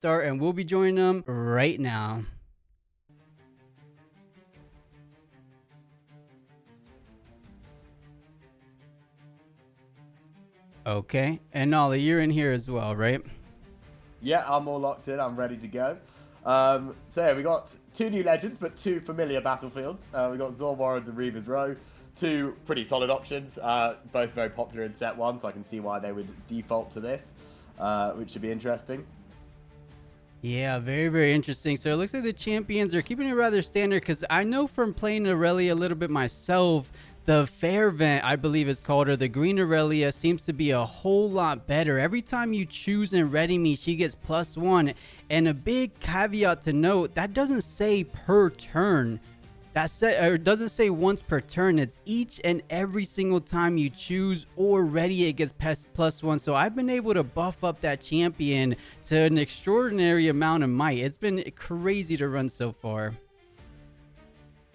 start, and we'll be joining them right now. Okay, and Ollie, you're in here as well, right? Yeah, I'm all locked in. I'm ready to go. So yeah, we got two new legends, but two familiar battlefields. We got Zor Warrens and Reaver's Row, two pretty solid options. Both very popular in set one, so I can see why they would default to this, which should be interesting. Yeah, very, very interesting. So it looks like the champions are keeping it rather standard because I know from playing Irelia a little bit myself, the fair vent, I believe it's called, or the green Irelia seems to be a whole lot better. Every time you choose and ready me, she gets +1. And a big caveat to note, that doesn't say per turn. It doesn't say once per turn. It's each and every single time you choose or ready it gets +1. So I've been able to buff up that champion to an extraordinary amount of might. It's been crazy to run so far.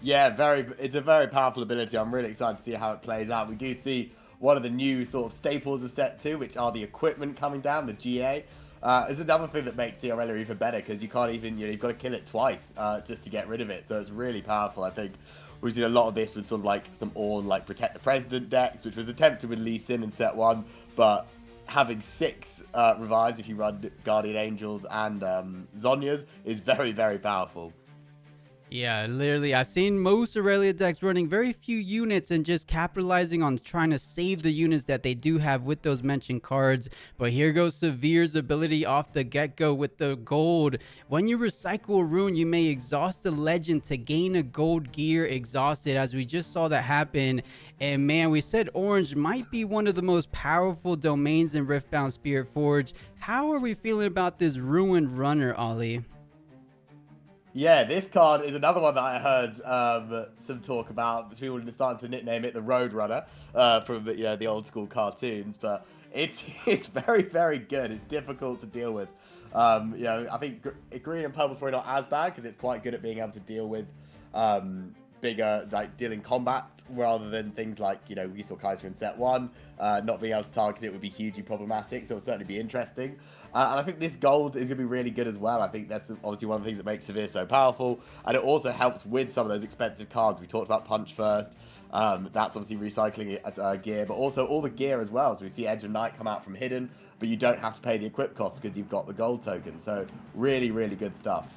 Yeah, it's a very powerful ability. I'm really excited to see how it plays out. We do see one of the new sort of staples of set 2, which are the equipment coming down, the GA. It's another thing that makes the Irelia even better because you can't even, you've got to kill it twice just to get rid of it. So it's really powerful. I think we've seen a lot of this with sort of like some Ornn, like Protect the President decks, which was attempted with Lee Sin in set 1, but having 6 revives if you run Guardian Angels and Zhonya's is very, very powerful. Yeah, literally, I've seen most Aurelia decks running very few units and just capitalizing on trying to save the units that they do have with those mentioned cards. But here goes Sivir's ability off the get-go with the gold. When you recycle a rune, you may exhaust a legend to gain a gold gear exhausted, as we just saw that happen. And man, we said orange might be one of the most powerful domains in Riftbound Spiritforged. How are we feeling about this ruined runner, Ollie? Yeah, this card is another one that I heard some talk about. People are starting to nickname it the Roadrunner from the old school cartoons, but it's very, very good. It's difficult to deal with. I think green and purple probably not as bad because it's quite good at being able to deal with bigger, like dealing combat rather than things like we saw Kaiser in set 1. Not being able to target it would be hugely problematic, so it'll certainly be interesting. And I think this gold is going to be really good as well. I think that's obviously one of the things that makes Sivir so powerful. And it also helps with some of those expensive cards. We talked about Punch first. That's obviously recycling gear, but also all the gear as well. So we see Edge of Night come out from Hidden, but you don't have to pay the equip cost because you've got the gold token. So really, really good stuff.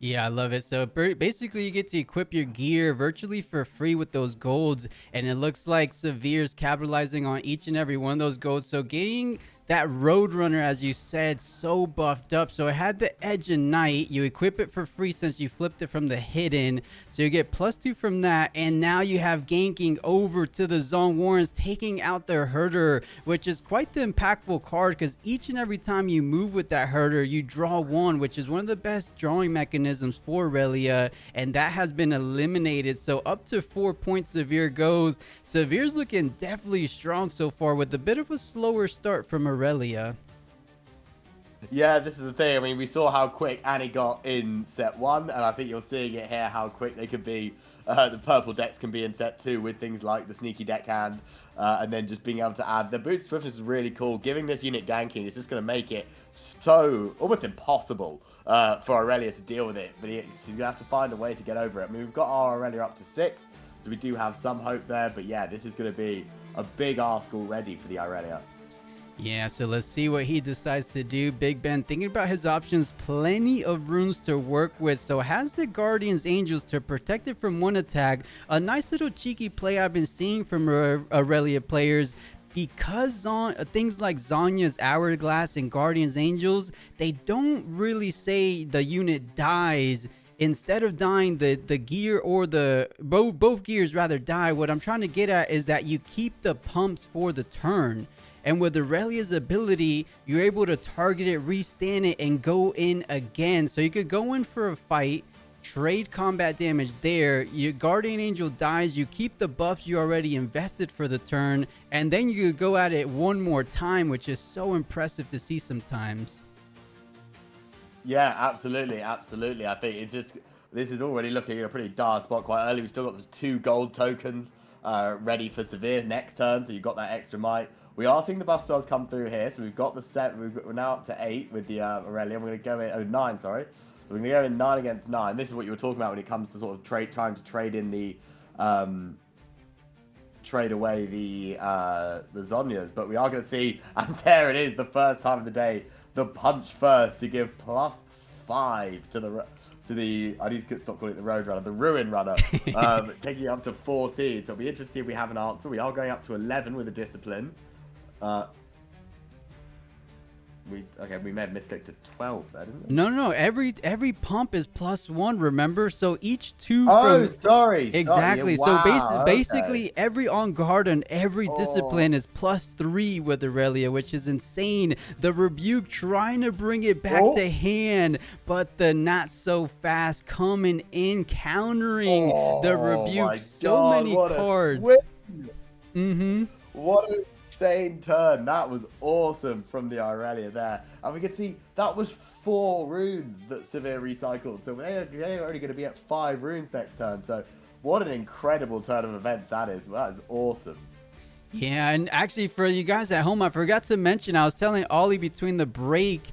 Yeah, I love it. So basically, you get to equip your gear virtually for free with those golds, and it looks like Sivir's capitalizing on each and every one of those golds. So getting that Roadrunner, as you said, so buffed up. So it had the Edge of Night. You equip it for free since you flipped it from the Hidden. So you get +2 from that. And now you have ganking over to the Zon Warrens, taking out their Herder, which is quite the impactful card because each and every time you move with that Herder, you draw 1, which is one of the best drawing mechanisms for Irelia. And that has been eliminated. So up to 4 points Sivir goes. Sivir's looking definitely strong so far with a bit of a slower start from Irelia. Yeah, this is the thing. I mean, we saw how quick Annie got in set 1, and I think you're seeing it here, how quick they could be. The purple decks can be in set 2 with things like the sneaky deckhand, and then just being able to add the boot swiftness is really cool. Giving this unit ganking is just going to make it so almost impossible for Irelia to deal with it. But he's going to have to find a way to get over it. I mean, we've got our Irelia up to 6, so we do have some hope there. But yeah, this is going to be a big ask already for the Irelia. Yeah, so let's see what he decides to do. Big Ben thinking about his options, plenty of runes to work with. So has the Guardian's Angels to protect it from one attack. A nice little cheeky play I've been seeing from Irelia players. Because things like Zhonya's Hourglass and Guardian's Angels, they don't really say the unit dies. Instead of dying, the gear or both gears rather die. What I'm trying to get at is that you keep the pumps for the turn. And with Irelia's ability, you're able to target it, restand it, and go in again. So you could go in for a fight, trade combat damage there. Your Guardian Angel dies, you keep the buffs you already invested for the turn, and then you could go at it one more time, which is so impressive to see sometimes. Yeah, absolutely, absolutely. I think it's just, this is already looking at a pretty dire spot quite early. We've still got those 2 gold tokens ready for Sivir next turn, so you've got that extra might. We are seeing the buff spells come through here. So we've got the set. We're now up to 8 with the Irelia. We're going to go in 9. Sorry. So we're going to go in 9 against 9. This is what you were talking about when it comes to sort of trying to trade in the trade away the Zhonya's. But we are going to see, and there it is, the first time of the day, the punch first to give +5 to the I need to stop calling it the Road Runner, the Ruin Runner, taking it up to 14. So it'll be interesting if we have an answer. We are going up to 11 with a Discipline. We may have misclicked to 12 there, didn't we? No. Every pump is +1. Remember, so each 2 Oh, from sorry. exactly. Wow, So basically, every on guard and every discipline is +3 with Irelia, which is insane. The Rebuke trying to bring it back to hand, but the not so fast coming in, countering the Rebuke. So many cards. What an insane turn. That was awesome from the Irelia there. And we can see that was 4 runes that Sivir recycled. So they're only going to be at 5 runes next turn. So what an incredible turn of events that is. That is awesome. Yeah, and actually for you guys at home, I forgot to mention, I was telling Ollie between the break,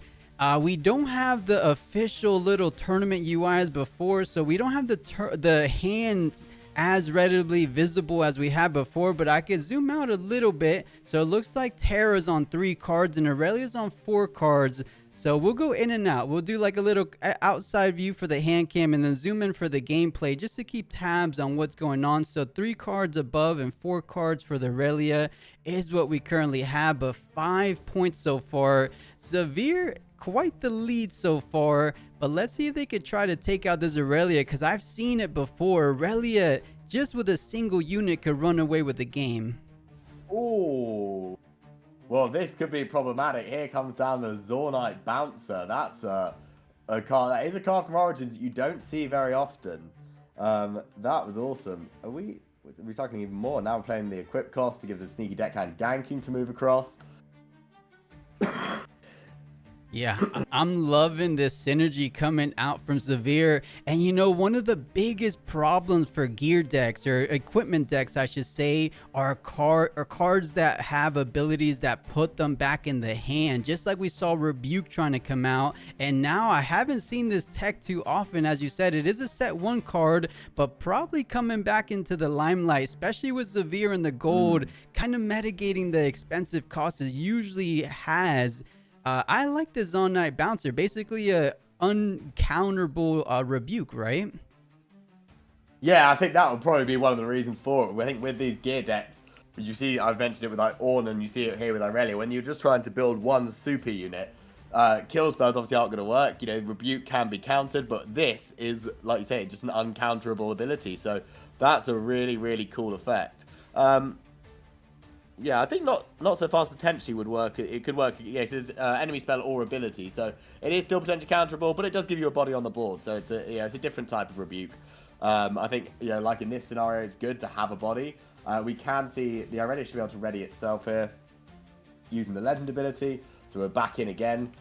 we don't have the official little tournament UI as before. So we don't have the hands as readily visible as we had before, but I could zoom out a little bit. So it looks like Tera's on 3 cards and Irelia's on 4 cards. So we'll go in and out. We'll do like a little outside view for the hand cam and then zoom in for the gameplay just to keep tabs on what's going on. So 3 cards above and 4 cards for the Irelia is what we currently have, but 5 points so far. Sivir, quite the lead so far, but let's see if they could try to take out this Irelia, because I've seen it before. Irelia, just with a single unit, could run away with the game. Ooh. Well, this could be problematic. Here comes down the Zornite Bouncer. That's a card. That is a card from Origins that you don't see very often. That was awesome. Are we recycling even more? Now we're playing the equip cost to give the sneaky deckhand ganking to move across. Yeah, I'm loving this synergy coming out from Sivir. And you know, one of the biggest problems for gear decks, or equipment decks I should say, are cards that have abilities that put them back in the hand, just like we saw Rebuke trying to come out. And now I haven't seen this tech too often. As you said, it is a set 1 card, but probably coming back into the limelight, especially with Sivir and the gold, kind of mitigating the expensive costs it usually has. I like the Zonite Bouncer, basically a uncounterable Rebuke, right? Yeah, I think that would probably be one of the reasons for it. I think with these gear decks, you see, I've mentioned it with like Ornn, and you see it here with Irelia, when you're just trying to build one super unit, kill spells obviously aren't going to work. You know, Rebuke can be countered, but this is, like you say, just an uncounterable ability. So that's a really, really cool effect. Yeah, I think not so fast potentially would work. It could work, yes, it's enemy spell or ability, so it is still potentially counterable, but it does give you a body on the board, so it's a different type of Rebuke. I think, like in this scenario, it's good to have a body. We can see the Irelia should be able to ready itself here using the legend ability, so we're back in again.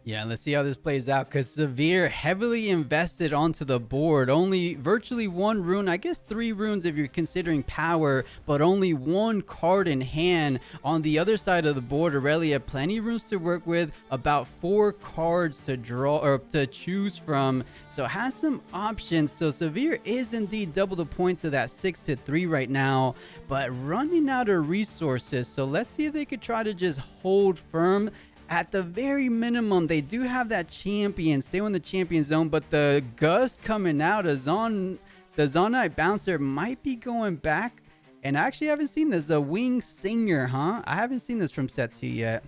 Yeah, let's see how this plays out, because Sivir heavily invested onto the board. Only virtually 1 rune, I guess 3 runes if you're considering power, but only 1 card in hand. On the other side of the board, Irelia, plenty of runes to work with, about 4 cards to draw or to choose from, so has some options. So Sivir is indeed double the points of that 6-3 right now, but running out of resources. So let's see if they could try to just hold firm. At the very minimum, they do have that champion, stay in the champion zone, but the gust coming out is on the Zonite Bouncer might be going back. And I actually haven't seen this, a Wing Singer, huh? I haven't seen this from set 2 yet.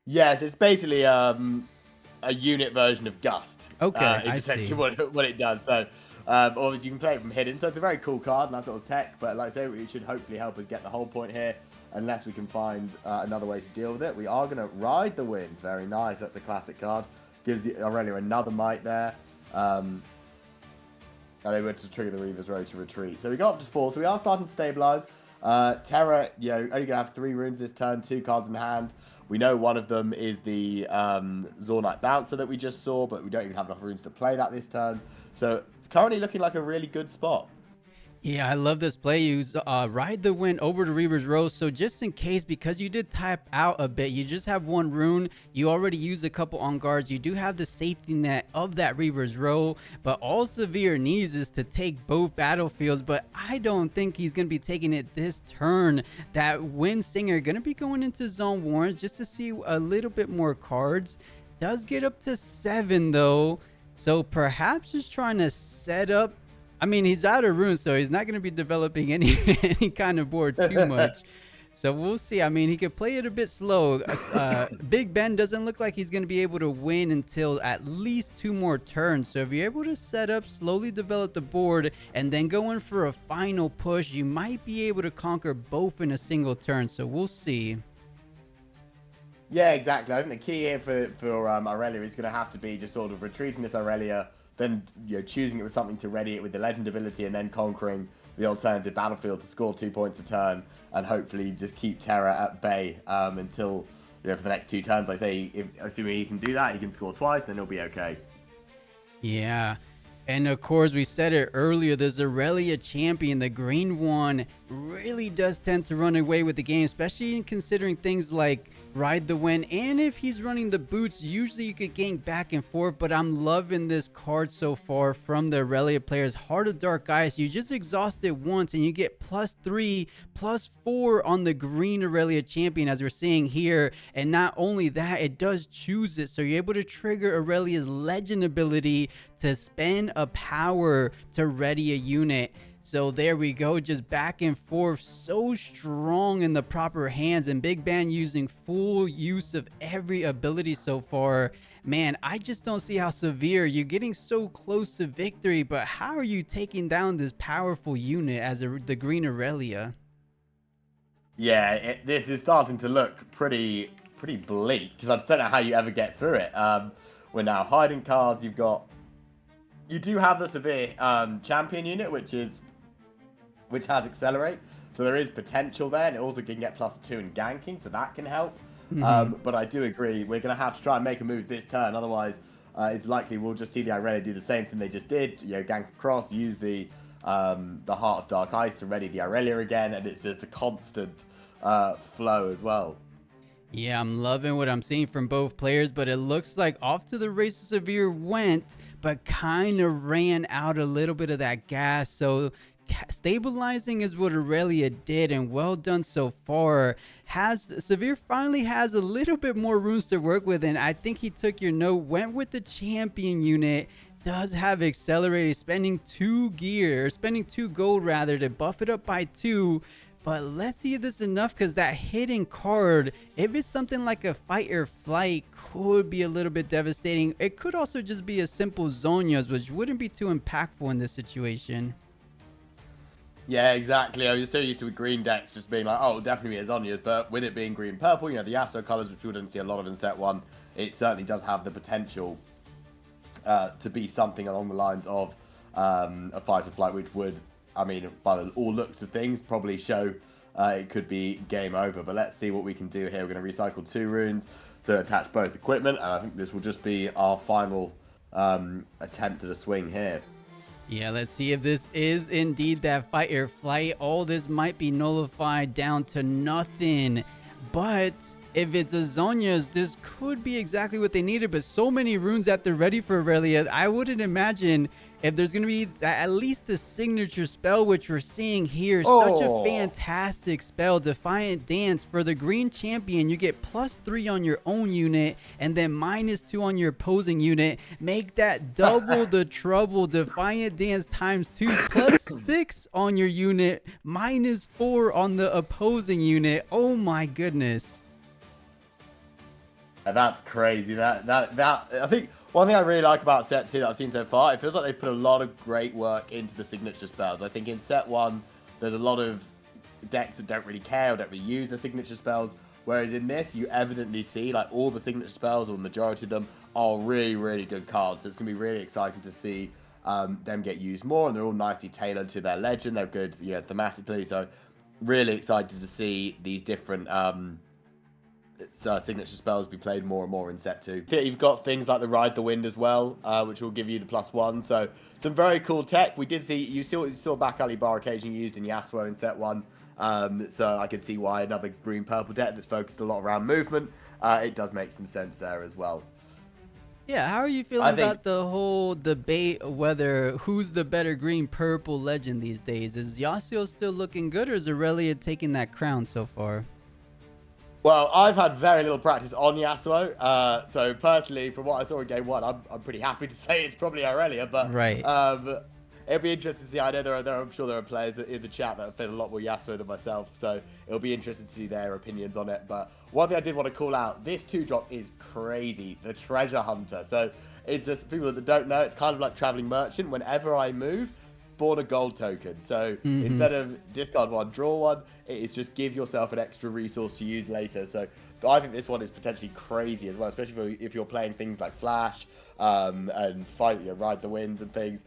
Yes, it's basically a unit version of Gust. Okay, it's essentially what it does. So obviously you can play it from hidden, so it's a very cool card, nice little tech, but like I say, it should hopefully help us get the whole point here. Unless we can find another way to deal with it. We are going to ride the wind. Very nice. That's a classic card. Gives Irelia another might there. And they were to trigger the Reaver's Road to retreat. So we got up to 4. So we are starting to stabilize. Terra, only going to have 3 runes this turn, 2 cards in hand. We know one of them is the Zornite Bouncer that we just saw, but we don't even have enough runes to play that this turn. So it's currently looking like a really good spot. Yeah, I love this play. You ride the wind over to Reaver's Row. So just in case, because you did type out a bit, you just have one rune. You already used a couple on guards. You do have the safety net of that Reaver's Row. But all Sivir needs is to take both battlefields. But I don't think he's going to be taking it this turn. That Wind Singer going to be going into Zone Warrens just to see a little bit more cards. Does get up to 7 though. So perhaps just trying to set up. I mean, he's out of runes, so he's not going to be developing any any kind of board too much. So we'll see. I mean, he could play it a bit slow. Big Ben doesn't look like he's going to be able to win until at least 2 more turns. So if you're able to set up, slowly develop the board, and then go in for a final push, you might be able to conquer both in a single turn. So we'll see. Yeah, exactly. I think the key here for Irelia is going to have to be just sort of retreating this Irelia, then choosing it with something to ready it with the legend ability, and then conquering the alternative battlefield to score 2 points a turn, and hopefully just keep Terra at bay until for the next 2 turns. Like say, assuming he can do that, he can score twice, then he'll be okay. Yeah. And of course, we said it earlier, the Irelia champion, the green one, really does tend to run away with the game, especially in considering things like ride the wind. And if he's running the boots, usually you could gain back and forth. But I'm loving this card so far from the Irelia players. Heart of Dark Ice, you just exhaust it once and you get +3, +4 on the green Irelia champion, as we're seeing here. And not only that, it does choose it. So you're able to trigger Aurelia's legend ability to spend a power to ready a unit. So there we go, just back and forth, so strong in the proper hands, and Big Ben using full use of every ability so far. Man, I just don't see how Sivir, you're getting so close to victory, but how are you taking down this powerful unit as the green Irelia? Yeah, this is starting to look pretty bleak, because I just don't know how you ever get through it. We're now hiding cards. You do have the Sivir champion unit, which has Accelerate, so there is potential there, and it also can get +2 in ganking, so that can help. But I do agree, we're going to have to try and make a move this turn, otherwise it's likely we'll just see the Irelia do the same thing they just did, gank across, use the Heart of Dark Ice to ready the Irelia again, and it's just a constant flow as well. Yeah, I'm loving what I'm seeing from both players, but it looks like off to the races Sivir went, but kind of ran out a little bit of that gas. So stabilizing is what Irelia did, and well done so far. Sivir finally has a little bit more runes to work with, and I think he took your note, went with the champion unit. Does have accelerated, spending 2 gold rather, to buff it up by 2. But let's see if this is enough, because that hidden card, if it's something like a fight or flight, could be a little bit devastating. It could also just be a simple Zonia's, which wouldn't be too impactful in this situation. Yeah, exactly. I was so used to with green decks just being like, oh, definitely a Zonia's, but with it being green-purple, the Yasuo colors, which people didn't see a lot of in set 1, it certainly does have the potential to be something along the lines of a fight or flight, which would, I mean, by all looks of things, probably show it could be game over. But let's see what we can do here. We're going to recycle 2 runes to attach both equipment, and I think this will just be our final attempt at a swing here. Yeah, let's see if this is indeed that fight or flight. All this might be nullified down to nothing. But if it's a Zonia's, this could be exactly what they needed. But so many runes at the ready for Irelia, I wouldn't imagine if there's going to be at least the signature spell, which we're seeing here. Such a fantastic spell, Defiant Dance. For the green champion, you get +3 on your own unit and then -2 on your opposing unit. Make that double the trouble. Defiant Dance ×2, +6 on your unit, -4 on the opposing unit. Oh my goodness. That's crazy. That I think one thing I really like about set 2 that I've seen so far, it feels like they've put a lot of great work into the signature spells. I think in set 1, there's a lot of decks that don't really care or don't really use the signature spells, whereas in this, you evidently see like all the signature spells, or the majority of them, are really, really good cards. So it's going to be really exciting to see them get used more, and they're all nicely tailored to their legend. They're good, thematically. So really excited to see these different its signature spells be played more and more in set 2. You've got things like the Ride the Wind as well, which will give you the +1. So some very cool tech. We did see you saw back alley bar occasionally used in Yasuo in set 1. So I could see why another green purple deck that's focused a lot around movement. It does make some sense there as well. Yeah, how are you feeling about the whole debate whether who's the better green purple legend these days? Is Yasuo still looking good, or is Irelia taking that crown so far? Well, I've had very little practice on Yasuo, so personally, from what I saw in game 1, I'm pretty happy to say it's probably Irelia, but right. It'll be interesting to see. I know I'm sure there are players in the chat that have played a lot more Yasuo than myself, so it'll be interesting to see their opinions on it. But one thing I did want to call out, this 2-drop is crazy, the Treasure Hunter. So it's just, people that don't know, it's kind of like Traveling Merchant. Whenever I move, spawn a gold token. So instead of discard 1, draw 1, it is just give yourself an extra resource to use later. So I think this one is potentially crazy as well, especially if you're playing things like Flash and Ride the Winds and things.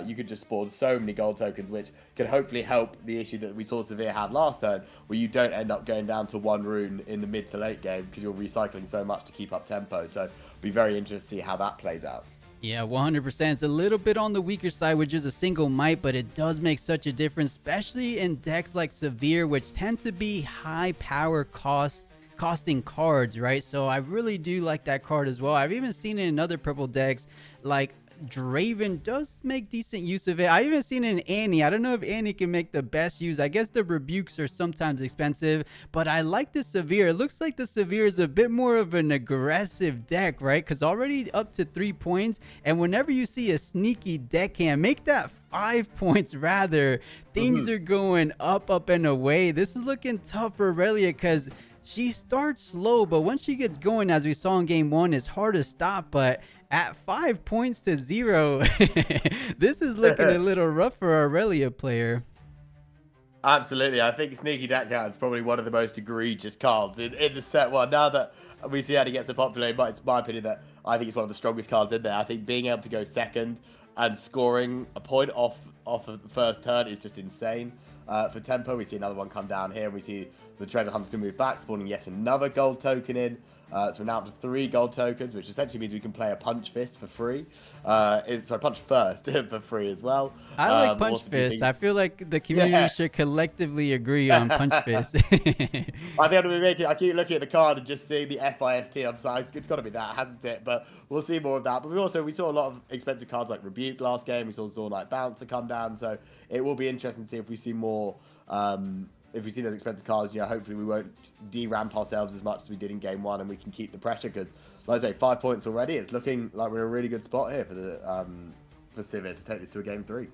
You could just spawn so many gold tokens, which can hopefully help the issue that we saw Sivir have last turn, where you don't end up going down to 1 rune in the mid to late game because you're recycling so much to keep up tempo. So it'll be very interesting to see how that plays out. Yeah, 100%. It's a little bit on the weaker side with just a single might, but it does make such a difference, especially in decks like Sivir, which tend to be high power costing cards, right? So I really do like that card as well. I've even seen it in other purple decks, like Draven does make decent use of it. I even seen it in Annie. I don't know if Annie can make the best use. I guess the rebukes are sometimes expensive, but I like the Sivir. It looks like the Sivir is a bit more of an aggressive deck, right? Because already up to 3 points, and whenever you see a sneaky deckhand, make that 5 points rather. Things are going up and away. This is looking tough for Irelia because she starts slow, but once she gets going, as we saw in game 1, it's hard to stop. But at 5 points to 0, this is looking a little rough for our Irelia player. Absolutely. I think Sneaky Deckhand is probably one of the most egregious cards in the set 1. Now that we see how it gets so popular, it's my opinion that I think it's one of the strongest cards in there. I think being able to go second and scoring a point off of the first turn is just insane. For tempo, we see another one come down here. We see the Treasure Hunter's going to move back, spawning yet another gold token in. So we're now up to 3 gold tokens, which essentially means we can play a Punch Fist for free. Punch First for free as well. I like Punch Fist. I feel like the community should collectively agree on Punch Fist. I think I'm going to be making. I keep looking at the card and just seeing the FIST. I'm sorry, it's got to be that, hasn't it? But we'll see more of that. But we saw a lot of expensive cards like Rebuke last game. We saw Zornite Bouncer come down. So it will be interesting to see if we see more. If we see those expensive cards, hopefully we won't de-ramp ourselves as much as we did in game 1, and we can keep the pressure. Because, like I say, 5 points already. It's looking like we're in a really good spot here for Sivir to take this to a game 3.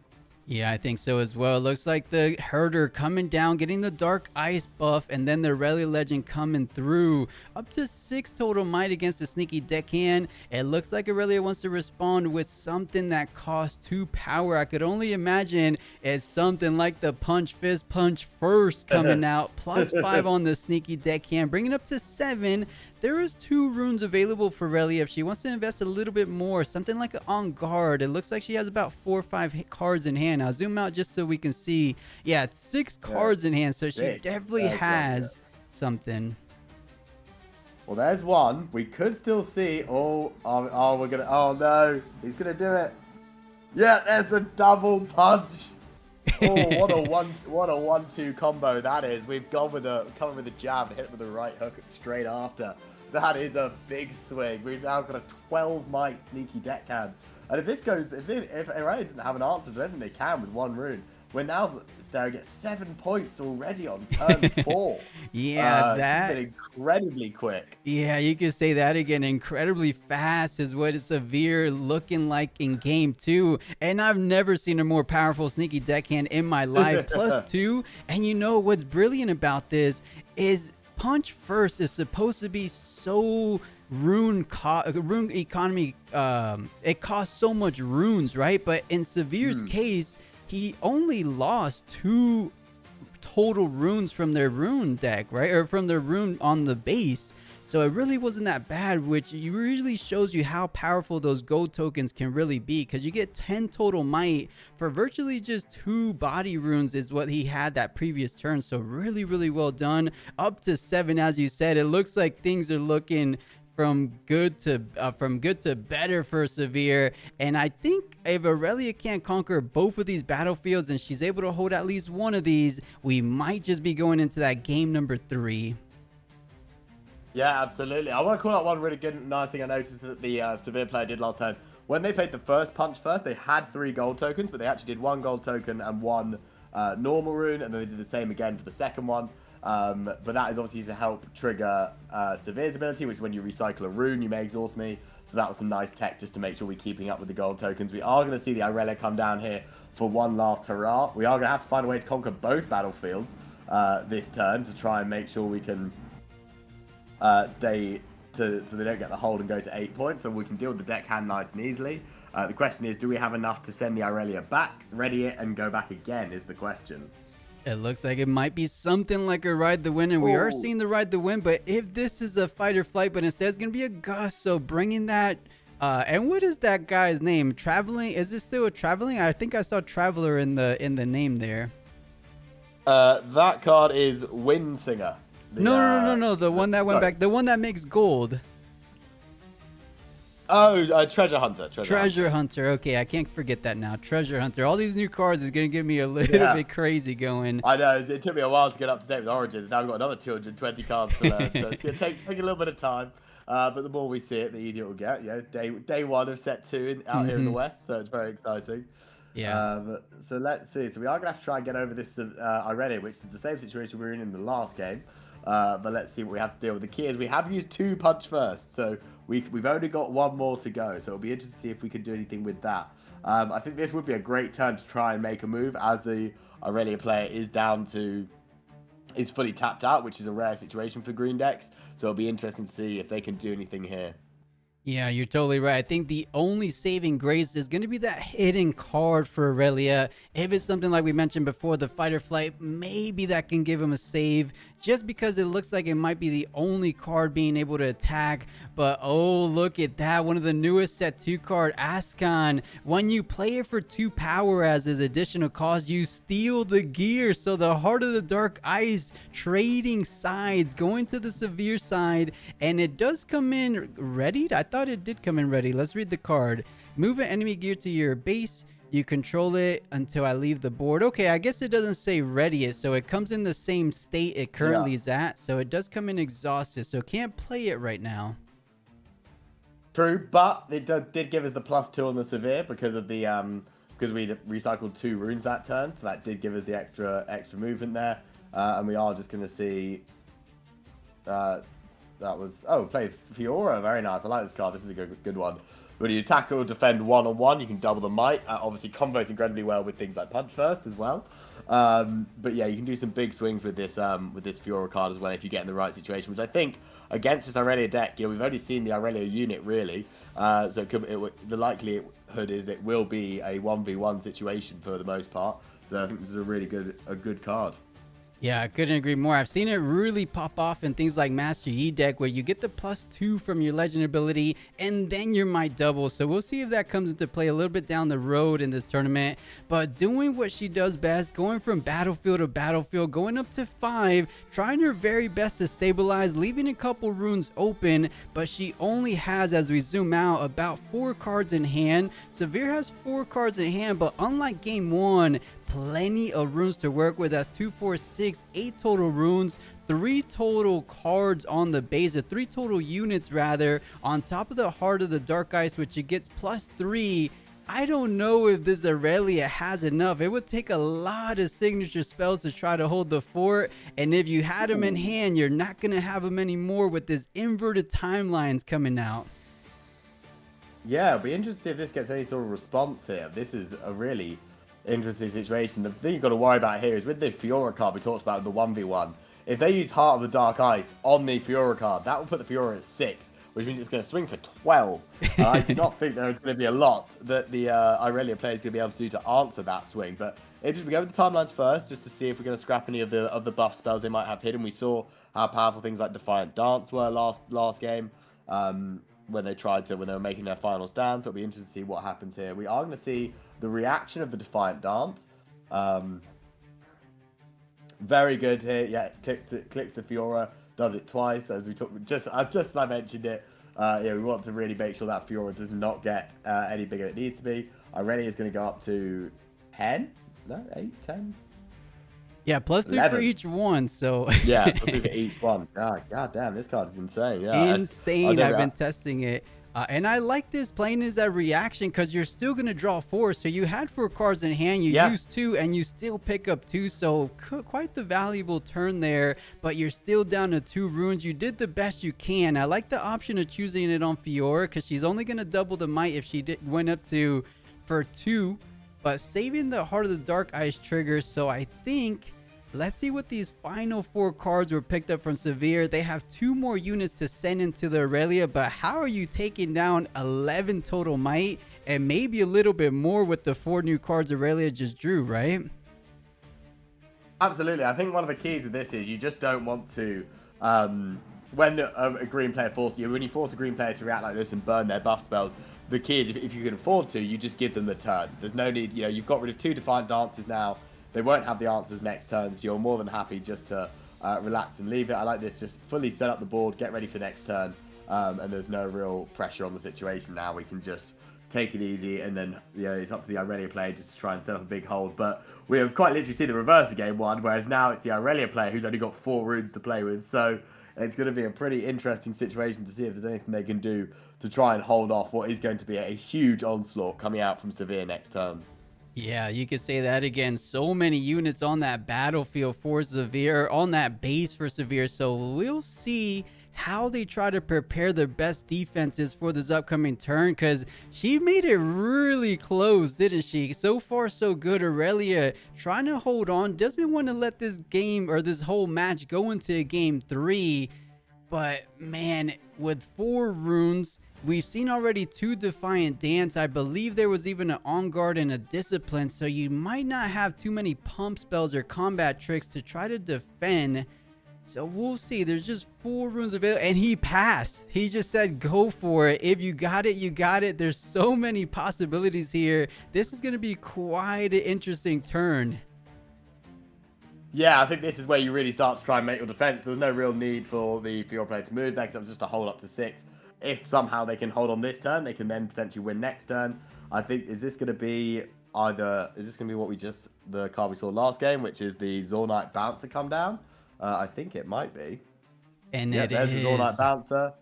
Yeah, I think so as well. It looks like the Herder coming down, getting the Dark Ice buff, and then the Irelia Legend coming through. Up to 6 total might against the Sneaky Deckhand. It looks like Irelia wants to respond with something that costs 2 power. I could only imagine it's something like the Punch Fist, Punch First coming out. +5 on the Sneaky Deckhand, bringing up to 7. There is 2 runes available for Irelia if she wants to invest a little bit more. Something like an On Guard. It looks like she has about 4 or 5 cards in hand. I'll zoom out just so we can see. Yeah, it's 6 cards in hand, so she definitely has something. Well, there's one. We could still see. We're gonna. Oh no, he's gonna do it. Yeah, there's the double punch. Oh, what a 1-2 combo that is. We've gone with a jab, hit with a right hook straight after. That is a big swing. We've now got a 12 might Sneaky Deckhand. And if Irelia doesn't have an answer, I don't think they can with 1 rune. We're now staring at 7 points already on turn 4. Yeah, that's been incredibly quick. Yeah, you could say that again. Incredibly fast is what Sivir looking like in game 2. And I've never seen a more powerful Sneaky Deckhand in my life. +2. And you know what's brilliant about this is Punch First is supposed to be so rune economy. It costs so much runes, right? But in Sivir's case, he only lost 2 total runes from their rune deck, right? Or from their rune on the base. So it really wasn't that bad, which really shows you how powerful those gold tokens can really be, because you get 10 total might for virtually just 2 body runes is what he had that previous turn. So really, really well done. Up to 7, as you said. It looks like things are looking from good to better for Sivir. And I think if Irelia can't conquer both of these battlefields and she's able to hold at least one of these, we might just be going into that game number 3. Yeah, absolutely. I want to call out one really good, nice thing I noticed that the Sivir player did last turn. When they played the first punch first, they had 3 gold tokens, but they actually did 1 gold token and 1 normal rune, and then they did the same again for the second one. But that is obviously to help trigger Sivir's ability, which is when you recycle a rune, you may exhaust me. So that was some nice tech just to make sure we're keeping up with the gold tokens. We are going to see the Irelia come down here for one last hurrah. We are going to have to find a way to conquer both battlefields this turn to try and make sure we can stay so they don't get the hold and go to 8 points, so we can deal with the deck hand nice and easily. The question is, do we have enough to send the Irelia back, ready it, and go back again is the question. It looks like it might be something like a ride the wind, and we are seeing the ride the wind, but if this is a fight or flight, but instead it's going to be a gust, so bringing that, and what is that guy's name? Traveling? Is this still a Traveling? I think I saw Traveler in the name there. That card is Windsinger. No, the one that went back, the one that makes gold. Oh, Treasure Hunter. Treasure Hunter. Okay, I can't forget that now. Treasure Hunter. All these new cards is going to get me a little bit crazy going. I know. It took me a while to get up to date with Origins. Now we've got another 220 cards to learn. So it's going to take a little bit of time. But the more we see it, the easier it will get. You know, day 1 of set 2 out here in the West. So it's very exciting. Yeah. So let's see. So we are going to have to try and get over this Irelia, which is the same situation we were in the last game. But let's see what we have to deal with. The key is we have used 2 punch first. So we've only got 1 more to go, so it'll be interesting to see if we can do anything with that. I think this would be a great turn to try and make a move, as the Irelia player is fully tapped out, which is a rare situation for green decks. So it'll be interesting to see if they can do anything here. Yeah, you're totally right. I think the only saving grace is going to be that hidden card for Irelia. If it's something like we mentioned before, the fight or flight, maybe that can give him a save, just because it looks like it might be the only card being able to attack. But oh, look at that. One of the newest set 2 card, Ascon. When you play it for 2 power as his additional cost, you steal the gear. So the Heart of the Dark Ice, trading sides, going to the Sivir side, and it does come in ready. I thought it did come in ready. Let's read the card. Move an enemy gear to your base. You control it until I leave the board. Okay, I guess it doesn't say ready it, so it comes in the same state it currently is at. So it does come in exhausted, so can't play it right now. True, but it did give us the +2 on the Sivir because of the because we recycled 2 runes that turn, so that did give us the extra movement there. And we are just going to see that was play Fiora, very nice. I like this card. This is a good one. When you attack or defend 1-on-1, you can double the might. Obviously, combos incredibly well with things like Punch First as well. But yeah, you can do some big swings with this Fiora card as well if you get in the right situation. Which I think against this Irelia deck, we've only seen the Irelia unit really. So the likelihood is it will be a 1v1 situation for the most part. So I think this is a really good card. Yeah, I couldn't agree more. I've seen it really pop off in things like Master Yi deck, where you get the +2 from your legend ability and then your might double. So we'll see if that comes into play a little bit down the road in this tournament. But doing what she does best, going from battlefield to battlefield, going up to 5, trying her very best to stabilize, leaving a couple runes open, but she only has, as we zoom out, about 4 cards in hand. Sivir has 4 cards in hand, but unlike game 1, plenty of runes to work with. That's 2, 4, 6, 8 total runes, 3 total cards on the base, or 3 total units rather, on top of the Heart of the Dark Ice, which it gets +3. I don't know if this Irelia has enough. It would take a lot of signature spells to try to hold the fort, and if you had them in hand, you're not going to have them anymore with this inverted timelines coming out. Yeah, it'll be interesting to see if this gets any sort of response here. This is a really interesting situation. The thing you've got to worry about here is with the Fiora card we talked about in the 1v1, if they use Heart of the Dark Ice on the Fiora card, that will put the Fiora at 6, which means it's going to swing for 12. I do not think there's going to be a lot that the Irelia player is going to be able to do to answer that swing, but we go with the timelines first just to see if we're going to scrap any of the buff spells they might have hidden. We saw how powerful things like Defiant Dance were last game. When they were making their final stand. So it'll be interesting to see what happens here. We are going to see the reaction of the Defiant Dance. Very good here. Yeah, clicks the Fiora, does it twice. As we talked, just as I mentioned it. Yeah, we want to really make sure that Fiora does not get any bigger than it needs to be. Irelia is going to go up to 10? No, 8, 10? Yeah, +2 for each one, so... yeah, +2 for each one. God damn, this card is insane. Yeah, insane. I've been testing it. And I like this playing as a reaction because you're still going to draw 4. So you had 4 cards in hand, you use 2, and you still pick up 2. So quite the valuable turn there, but you're still down to 2 runes. You did the best you can. I like the option of choosing it on Fiora because she's only going to double the might if she went up to for 2, but saving the Heart of the Dark Ice trigger. So I think... let's see what these final 4 cards were picked up from Sivir. They have 2 more units to send into the Irelia, but how are you taking down 11 total might and maybe a little bit more with the 4 new cards Irelia just drew, right? Absolutely. I think one of the keys of this is you just don't want to, when a green player when you force a green player to react like this and burn their buff spells, the key is if you can afford to, you just give them the turn. There's no need, you've got rid of 2 Defiant Dances now. They won't have the answers next turn, so you're more than happy just to relax and leave it. I like this. Just fully set up the board, get ready for next turn, and there's no real pressure on the situation now. We can just take it easy, and then it's up to the Irelia player just to try and set up a big hold. But we have quite literally seen the reverse of game 1, whereas now it's the Irelia player who's only got 4 runes to play with. So it's going to be a pretty interesting situation to see if there's anything they can do to try and hold off what is going to be a huge onslaught coming out from Sivir next turn. Yeah, you could say that again. So many units on that battlefield for Sivir, on that base for Sivir. So we'll see how they try to prepare their best defenses for this upcoming turn, because she made it really close, didn't she? So far, so good. Irelia trying to hold on, doesn't want to let this game or this whole match go into game 3. But man, with 4 runes, we've seen already 2 Defiant Dance. I believe there was even an On Guard and a Discipline, so you might not have too many pump spells or combat tricks to try to defend. So we'll see. There's just 4 runes available, and he passed. He just said go for it. If you got it, you got it. There's so many possibilities here. This is going to be quite an interesting turn. Yeah, I think this is where you really start to try and make your defense. There's no real need for the Fiora player to move there, because that was just a hold up to 6. If somehow they can hold on this turn, they can then potentially win next turn. I think, is this going to be what the card we saw last game, which is the Zornite Bouncer come down? I think it might be. And there's the Zornite Bouncer.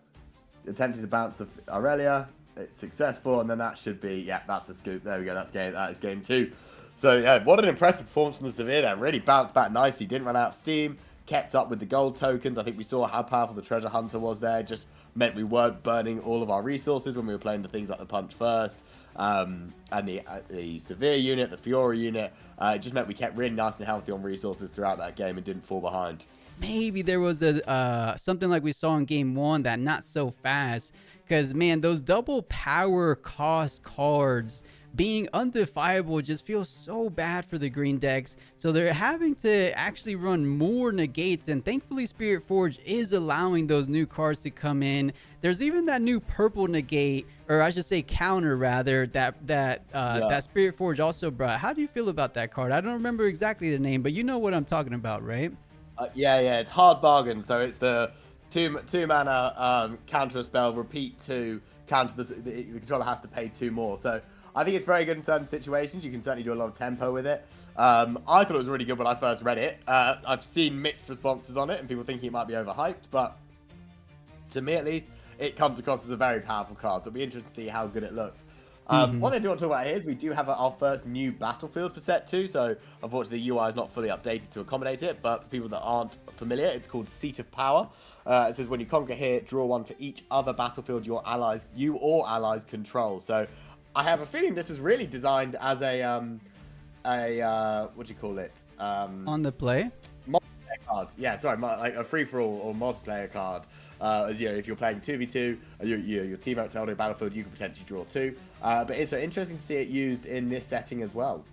Attempting to bounce the Irelia. It's successful, and then that should be, that's the scoop. There we go, that is game 2. So, yeah, what an impressive performance from the Sivir there. Really bounced back nicely, didn't run out of steam, kept up with the gold tokens. I think we saw how powerful the Treasure Hunter was there. Just meant we weren't burning all of our resources when we were playing the things like the Punch First, and the Sivir unit, the Fiora unit. It just meant we kept really nice and healthy on resources throughout that game and didn't fall behind. Maybe there was a something like we saw in game 1 that not so fast, because man, those double power cost cards being undefiable just feels so bad for the green decks. So they're having to actually run more negates, and thankfully Spiritforged is allowing those new cards to come in. There's even that new purple negate, or I should say counter rather, that Spiritforged also brought. How do you feel about that card? I don't remember exactly the name, but you know what I'm talking about, right? Yeah, it's hard bargain. So it's the two mana counter a spell, repeat 2, counter the controller has to pay 2 more. So I think it's very good in certain situations. You can certainly do a lot of tempo with it. I thought it was really good when I first read it. I've seen mixed responses on it and people thinking it might be overhyped, but to me at least, it comes across as a very powerful card. So it'll be interesting to see how good it looks. What I do want to talk about here is we do have our first new battlefield for set 2. So unfortunately the UI is not fully updated to accommodate it, but for people that aren't familiar, it's called Seat of Power. It says when you conquer here, draw 1 for each other battlefield you or allies control. So I have a feeling this was really designed as a what do you call it? On the play? Multiplayer card. Yeah, sorry, like a free-for-all or multiplayer card. As if you're playing 2v2, your teammates holding a battlefield, you could potentially draw 2. But it's interesting to see it used in this setting as well.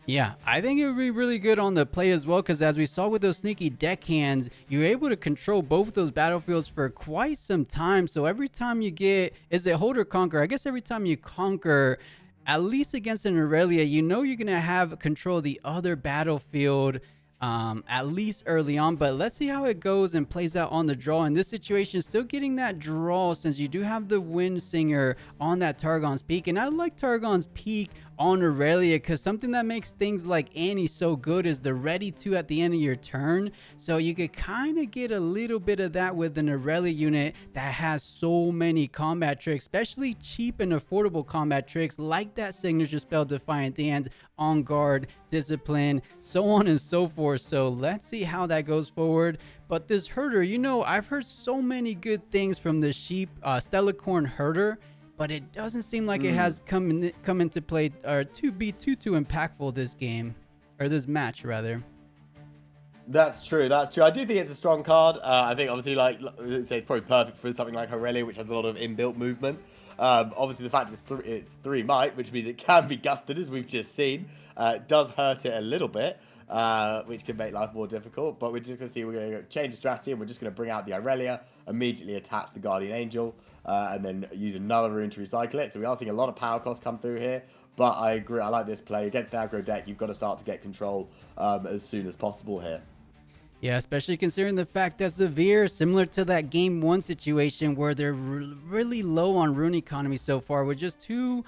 Yeah, I think it would be really good on the play as well, because as we saw with those sneaky deckhands, you're able to control both of those battlefields for quite some time. So every time you get, is it hold or conquer? I guess every time you conquer, at least against an Irelia, you know you're going to have control of the other battlefield at least early on. But let's see how it goes and plays out on the draw. In this situation, still getting that draw since you do have the Wind Singer on that Targon's Peak. And I like Targon's Peak on Irelia, because something that makes things like Annie so good is the ready to at the end of your turn. So you could kind of get a little bit of that with an Irelia unit that has so many combat tricks, especially cheap and affordable combat tricks like that signature spell Defiant Dance, On Guard, Discipline, so on and so forth. So let's see how that goes forward. But this herder, you know, I've heard so many good things from the sheep Stellacorn herder, but it doesn't seem like it has come into play or to be too impactful this game, or this match rather. That's true. That's true. I do think it's a strong card. I think obviously, like say, it's probably perfect for something like Irelia, which has a lot of inbuilt movement. Obviously, the fact it's three might, which means it can be gusted, as we've just seen, does hurt it a little bit, which can make life more difficult. But we're just going to see, we're going to change the strategy, and we're just going to bring out the Irelia, immediately attach the Guardian Angel, and then use another rune to recycle it. So we are seeing a lot of power costs come through here. But I agree. I like this play against the aggro deck. You've got to start to get control as soon as possible here. Yeah, especially considering the fact that Sivir, similar to that game one situation where they're really low on rune economy so far, with just two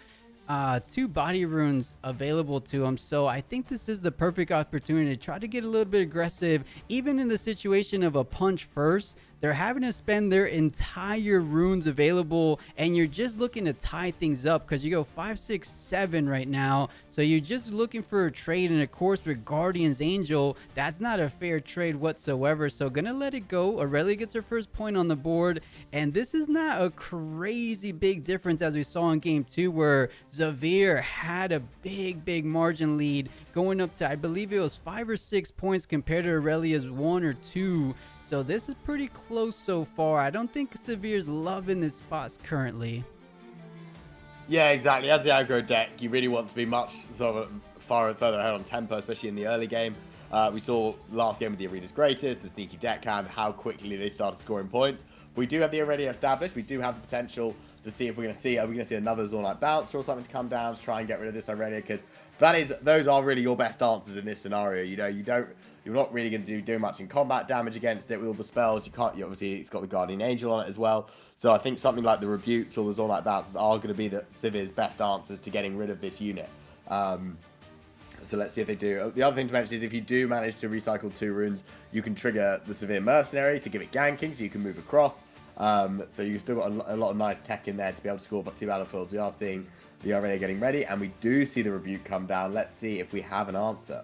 body runes available to them. So I think this is the perfect opportunity to try to get a little bit aggressive, even in the situation of a punch first. They're having to spend their entire runes available, and you're just looking to tie things up because you go 5, 6, 7 right now. So you're just looking for a trade, and of course with Guardian's Angel, that's not a fair trade whatsoever. So gonna let it go. Irelia gets her first point on the board, and this is not a crazy big difference as we saw in game 2, where Sivir had a big margin lead going up to, I believe it was 5 or 6 points compared to Irelia's 1 or 2. So this is pretty close so far. I don't think Sivir's loving his spots currently. Yeah, exactly. As the aggro deck, you really want to be much sort of further ahead on tempo, especially in the early game. We saw last game with the Arena's Greatest, the sneaky deckhand, how quickly they started scoring points. We do have the already established. We do have the potential to see if we're going to see, are we going to see another Zornite bouncer or something to come down to try and get rid of this Irelia, because those are really your best answers in this scenario. You know, you're not really going to do much in combat damage against it with all the spells. Obviously it's got the Guardian Angel on it as well. So I think something like the Rebukes or the Zornite bouncers are going to be the Sivir's best answers to getting rid of this unit. So let's see if they do. The other thing to mention is if you do manage to recycle 2 runes, you can trigger the Sivir Mercenary to give it ganking, so you can move across. So you've still got a lot of nice tech in there to be able to score 2 battlefields. We are seeing the Irelia getting ready, and we do see the Rebuke come down. Let's see if we have an answer.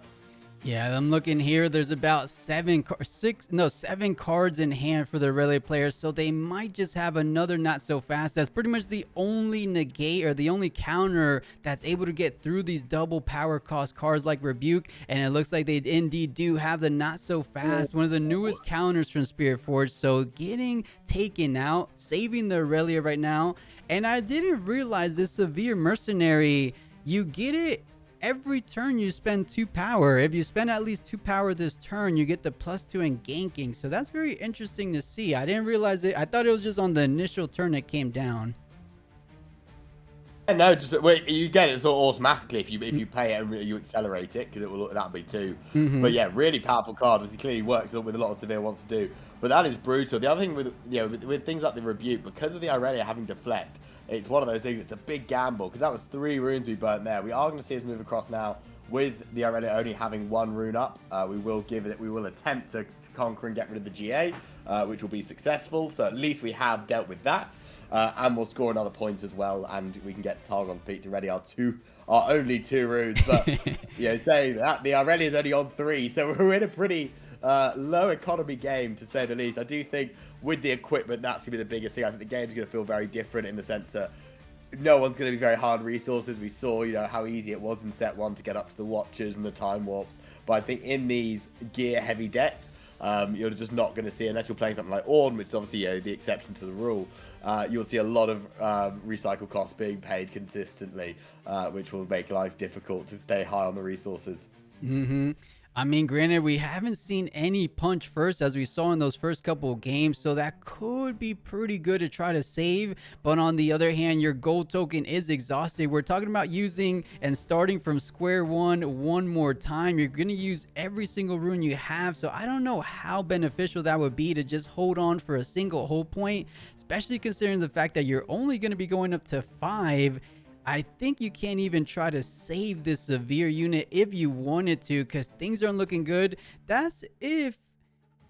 Yeah, I'm looking here. There's about 7 cards in hand for the Irelia players, so they might just have another not so fast. That's pretty much the only negate or the only counter that's able to get through these double power cost cards like Rebuke, and it looks like they indeed do have the not so fast, one of the newest counters from Spiritforged. So getting taken out, saving the Irelia right now. And I didn't realize this Sivir Mercenary, you get it every turn you spend 2 power. If you spend at least 2 power this turn, you get the +2 in ganking. So that's very interesting to see. I didn't realize it. I thought it was just on the initial turn it came down. No, just wait, you get it sort of automatically if you pay it and you accelerate it, because that'll be 2. But yeah, really powerful card, because it clearly works with a lot of Sivir wants to do. But that is brutal. The other thing with things like the Rebuke, because of the Irelia having deflect, it's one of those things. It's a big gamble, because that was 3 runes we burnt there. We are going to see us move across now with the Irelia only having 1 rune up. We will attempt to conquer and get rid of the GA, which will be successful. So at least we have dealt with that. And we'll score another point as well, and we can get Targon Peak to ready our only 2 runes. But saying that, the Irelia is only on 3, so we're in a pretty low economy game, to say the least. I do think with the equipment, that's going to be the biggest thing. I think the game's going to feel very different in the sense that no one's going to be very hard resources. We saw, how easy it was in set 1 to get up to the Watchers and the Time Warps. But I think in these gear-heavy decks, You're just not going to see, unless you're playing something like Ornn, which is obviously the exception to the rule. You'll see a lot of recycle costs being paid consistently, which will make life difficult to stay high on the resources. I mean, granted, we haven't seen any punch first as we saw in those first couple of games, so that could be pretty good to try to save. But on the other hand, your gold token is exhausted. We're talking about using and starting from square one more time. You're going to use every single rune you have, so I don't know how beneficial that would be to just hold on for a single whole point, especially considering the fact that you're only going to be going up to 5. I think you can't even try to save this Sivir unit if you wanted to, because things aren't looking good. That's if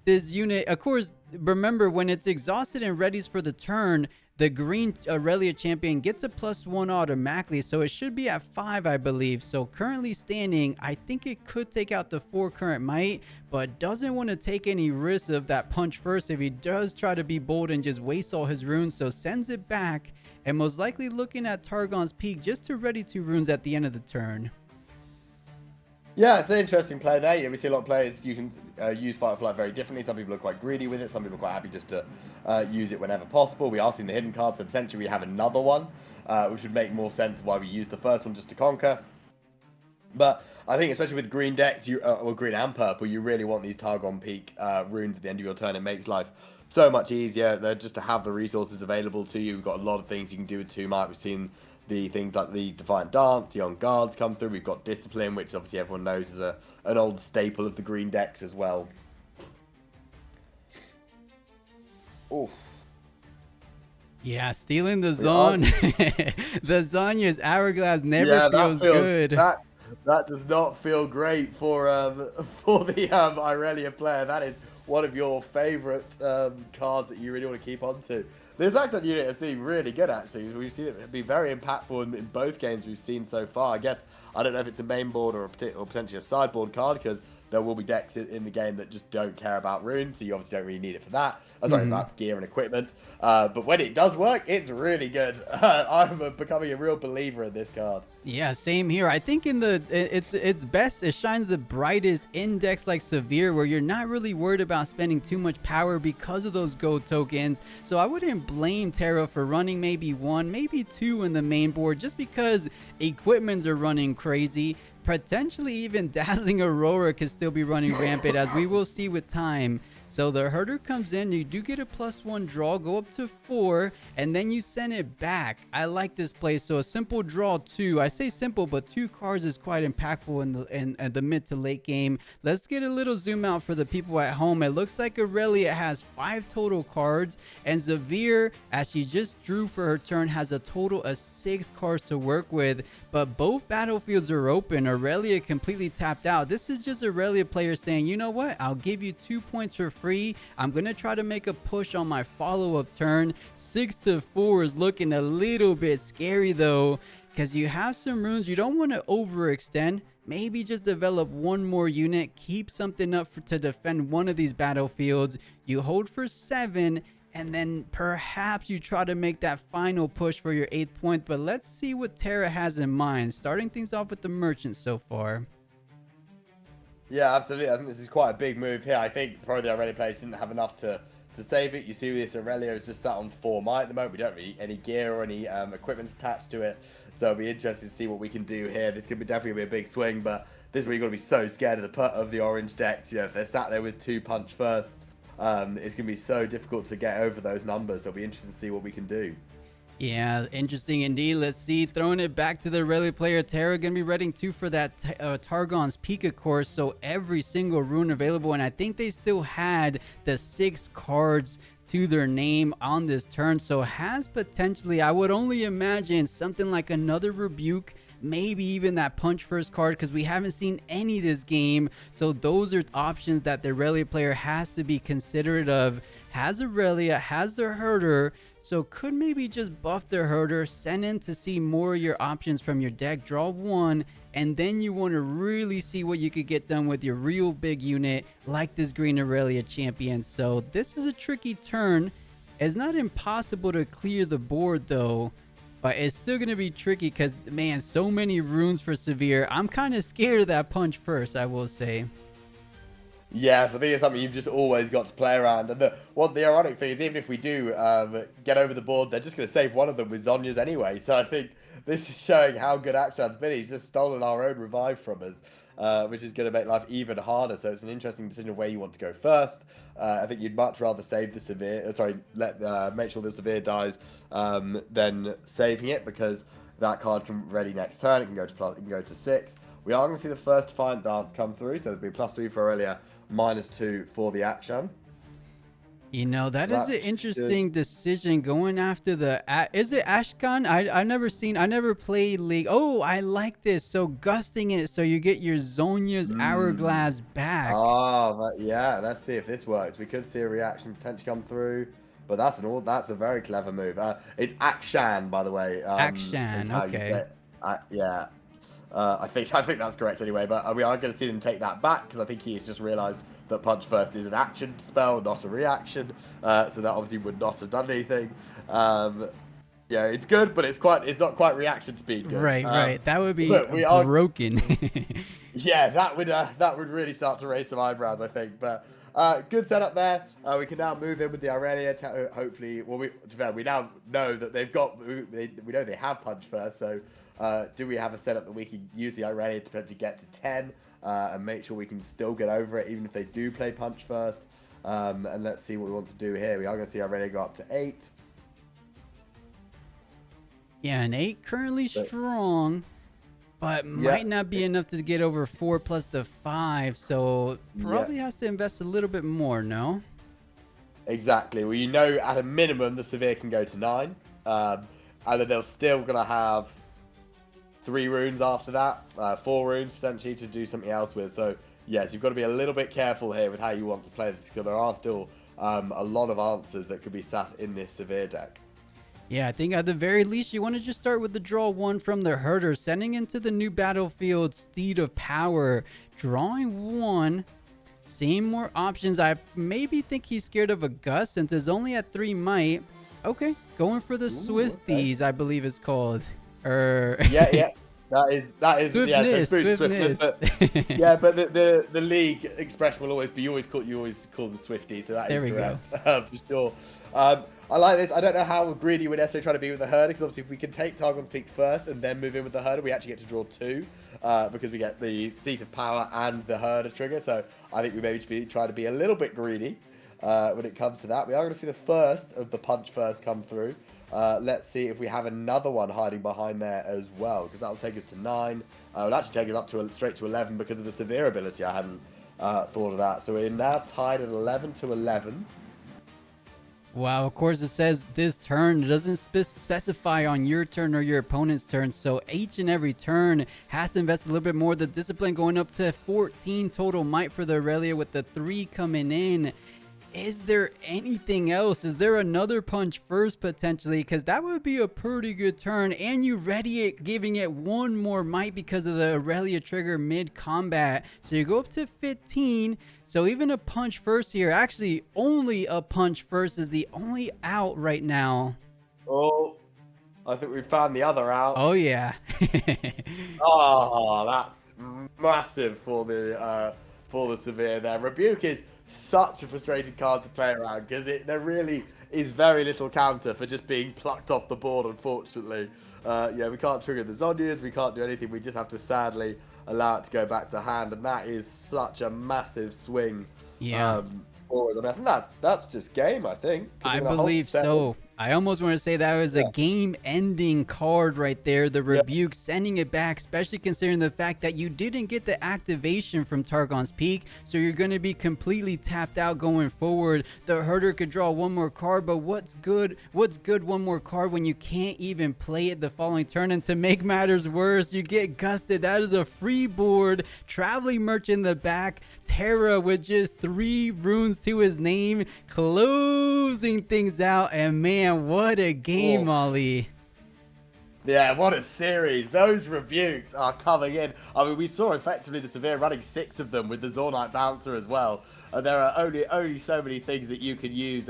this unit, of course, remember when it's exhausted and ready for the turn, the green Irelia champion gets a +1 automatically, so it should be at 5, I believe. So currently standing, I think it could take out the 4 current might, but doesn't want to take any risks of that punch first if he does try to be bold and just waste all his runes, so sends it back. And most likely looking at Targon's Peak just to ready 2 runes at the end of the turn. Yeah, it's an interesting play there. We see a lot of players, you can use Fight or Flight very differently. Some people are quite greedy with it. Some people are quite happy just to use it whenever possible. We are seeing the hidden card, so potentially we have another one, which would make more sense of why we use the first one just to conquer. But I think especially with green decks, or green and purple, you really want these Targon Peak runes at the end of your turn. It makes life so much easier just to have the resources available to you. We've got a lot of things you can do with 2 might. We've seen the things like the Defiant Dance, the On Guards come through. We've got Discipline, which obviously everyone knows is an old staple of the green decks as well. Oh. Yeah, stealing the Zon. The Zonya's Hourglass never feels good. That does not feel great for the Irelia player. That is one of your favorite cards that you really want to keep on to. This Axon unit has seen really good, actually. We've seen it be very impactful in both games we've seen so far. I guess, I don't know if it's a main board or potentially a sideboard card, because there will be decks in the game that just don't care about runes, so you obviously don't really need it for that. Sorry, about gear and equipment. But when it does work, it's really good. I'm becoming a real believer in this card. Yeah, same here. I think it's best, it shines the brightest in decks like Sivir, where you're not really worried about spending too much power because of those gold tokens. So I wouldn't blame Tera for running maybe 1, maybe 2 in the main board, just because equipments are running crazy. Potentially even Dazzling Aurora could still be running rampant, as we will see with time. So the herder comes in, you do get a +1 draw, go up to 4, and then you send it back. I like this play. So a simple draw 2. I say simple, but 2 cards is quite impactful in the mid to late game. Let's get a little zoom out for the people at home. It looks like Irelia has 5 total cards, and Sivir, as she just drew for her turn, has a total of 6 cards to work with. But both battlefields are open. Irelia completely tapped out. This is just Irelia player saying, you know what, I'll give you 2 points for free. I'm gonna try to make a push on my follow-up turn. 6-4 is looking a little bit scary though, because you have some runes. You don't want to overextend. Maybe just develop 1 more unit, keep something up to defend one of these battlefields. You hold for 7, and then perhaps you try to make that final push for your 8th point. But let's see what Tera has in mind, starting things off with the merchant so far. Yeah, absolutely. I think this is quite a big move here. I think probably the Irelia players didn't have enough to save it. You see this Irelia is just sat on 4 might at the moment. We don't really any gear or any equipment attached to it. So it'll be interesting to see what we can do here. This could be definitely be a big swing, but this is where you've got to be so scared of the orange decks. You know, if they're sat there with 2 punch firsts, it's going to be so difficult to get over those numbers. So it'll be interesting to see what we can do. Yeah, interesting indeed. Let's see, throwing it back to the Irelia player. Tera gonna be ready too for that Targon's Peak, of course, so every single rune available. And I think they still had the 6 cards to their name on this turn, so has potentially, I would only imagine, something like another Rebuke, maybe even that punch first card, because we haven't seen any this game. So those are options that the Irelia player has to be considerate of. Has Irelia, has their herder, so could maybe just buff their herder, send in to see more of your options from your deck, draw 1, and then you want to really see what you could get done with your real big unit like this green Irelia champion. So this is a tricky turn. It's not impossible to clear the board though, but it's still going to be tricky because, man, so many runes for Sivir. I'm kind of scared of that punch first, I will say. Yes, I think it's something you've just always got to play around. And the ironic thing is, even if we do get over the board, they're just going to save one of them with Zonia's anyway. So I think this is showing how good Akshan's been. He's just stolen our own revive from us, which is going to make life even harder. So it's an interesting decision of where you want to go first. I think you'd much rather save the Sivir, make sure the Sivir dies than saving it, because that card can ready next turn. It can go to 6. We are going to see the first Defiant Dance come through, so it'll be +3 for Irelia, -2 for the Akshan. You know, that is an interesting decision going after the... is it Ashkan? I never played League. Oh, I like this. So gusting it so you get your Zonia's Hourglass back. Oh, yeah. Let's see if this works. We could see a reaction potentially come through, but that's a very clever move. It's Akshan, by the way. Akshan, okay. Yeah. I think that's correct anyway, but we are going to see them take that back, because I think he has just realised that Punch First is an action spell, not a reaction. So that obviously would not have done anything. Yeah, it's good, but it's not quite reaction speed good. Right. That would be broken. Yeah, that would really start to raise some eyebrows, I think. But good setup there. We can now move in with the Irelia. Hopefully, well, we now know that we know they have Punch First, so. Do we have a setup that we can use the Irelia to potentially get to 10 and make sure we can still get over it, even if they do play Punch First? And let's see what we want to do here. We are going to see Irelia go up to 8. Yeah, an 8 currently strong, but might not be enough to get over 4 plus the 5. So probably has to invest a little bit more, no? Exactly. Well, you know, at a minimum, the Sivir can go to 9. And then they're still going to have 3 runes after that, 4 runes potentially to do something else with. So yes, you've got to be a little bit careful here with how you want to play this, because there are still a lot of answers that could be sat in this Sivir deck. Yeah, I think at the very least you want to just start with the draw 1 from the herder, sending into the new battlefield Steed of Power, drawing 1, seeing more options. I maybe think he's scared of a Gust since it's only at 3 might. Okay, going for the Swifties, I believe it's called. Yeah. That is Swiftness, swiftness. But, yeah, but the league expression will always be you always call the Swifty, so that is correct for sure. I like this. I don't know how greedy we're necessarily trying to be with the herder, because obviously if we can take Targon's Peak first and then move in with the herder, we actually get to draw 2 because we get the Seat of Power and the herder trigger. So I think we maybe try to be a little bit greedy when it comes to that. We are going to see the first of the Punch First come through. Let's see if we have another one hiding behind there as well, because that'll take us to 9. It will actually take us up straight to 11 because of the Sivir ability. I hadn't thought of that. So we're now tied at 11 to 11. Wow, of course it says this turn. It doesn't specify on your turn or your opponent's turn, so each and every turn has to invest a little bit more. The discipline going up to 14 total might for the Irelia with the 3 coming in. Is there anything else? Is there another Punch First potentially? Because that would be a pretty good turn, and you ready it, giving it 1 more might because of the Irelia trigger mid-combat. So you go up to 15. So even a Punch First here, actually only a Punch First is the only out right now. Oh, I think we found the other out. Oh yeah. Oh, that's massive for the Sivir there. Rebuke is such a frustrating card to play around, because there really is very little counter for just being plucked off the board, unfortunately. Yeah, we can't trigger the Zonias, we can't do anything, we just have to sadly allow it to go back to hand, and that is such a massive swing forward. I think that's just game, I think. I believe so. I almost want to say that was a game-ending card right there. The Rebuke sending it back, especially considering the fact that you didn't get the activation from Targon's Peak, so you're going to be completely tapped out going forward. The herder could draw 1 more card, but what's good 1 more card when you can't even play it the following turn? And to make matters worse, you get gusted. That is a free board. Traveling Merchant in the back. Terra with just 3 runes to his name, closing things out, and man, what a game, Ollie. Yeah, what a series. Those rebukes are coming in. I mean, we saw effectively the Sivir running 6 of them with the Zornite Bouncer as well. And there are only so many things that you can use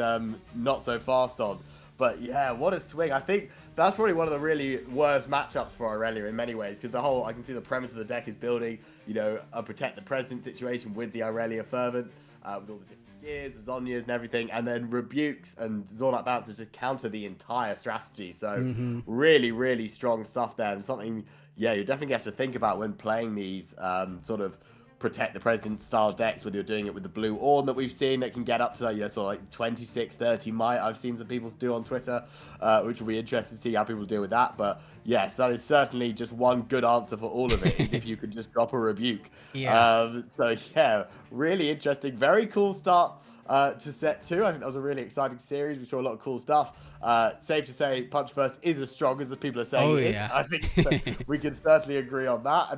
not so fast on. But yeah, what a swing. I think that's probably one of the really worst matchups for Irelia in many ways, because I can see the premise of the deck is building, a protect the president situation with the Irelia Fervent, with all the different gears, Zonias and everything, and then Rebukes and Zornite Bouncers just counter the entire strategy. So really, really strong stuff there, and something, you're definitely going to have to think about when playing these sort of protect the president style decks, whether you're doing it with the blue orb that we've seen that can get up to sort of like 26 30 might. I've seen some people do on Twitter, which will be interesting to see how people deal with that. But yes, that is certainly just one good answer for all of it, is if you could just drop a rebuke. So yeah, really interesting, very cool start to set 2. I think that was a really exciting series. We saw a lot of cool stuff. Safe to say Punch First is as strong as the people are saying it is. I think we can certainly agree on that.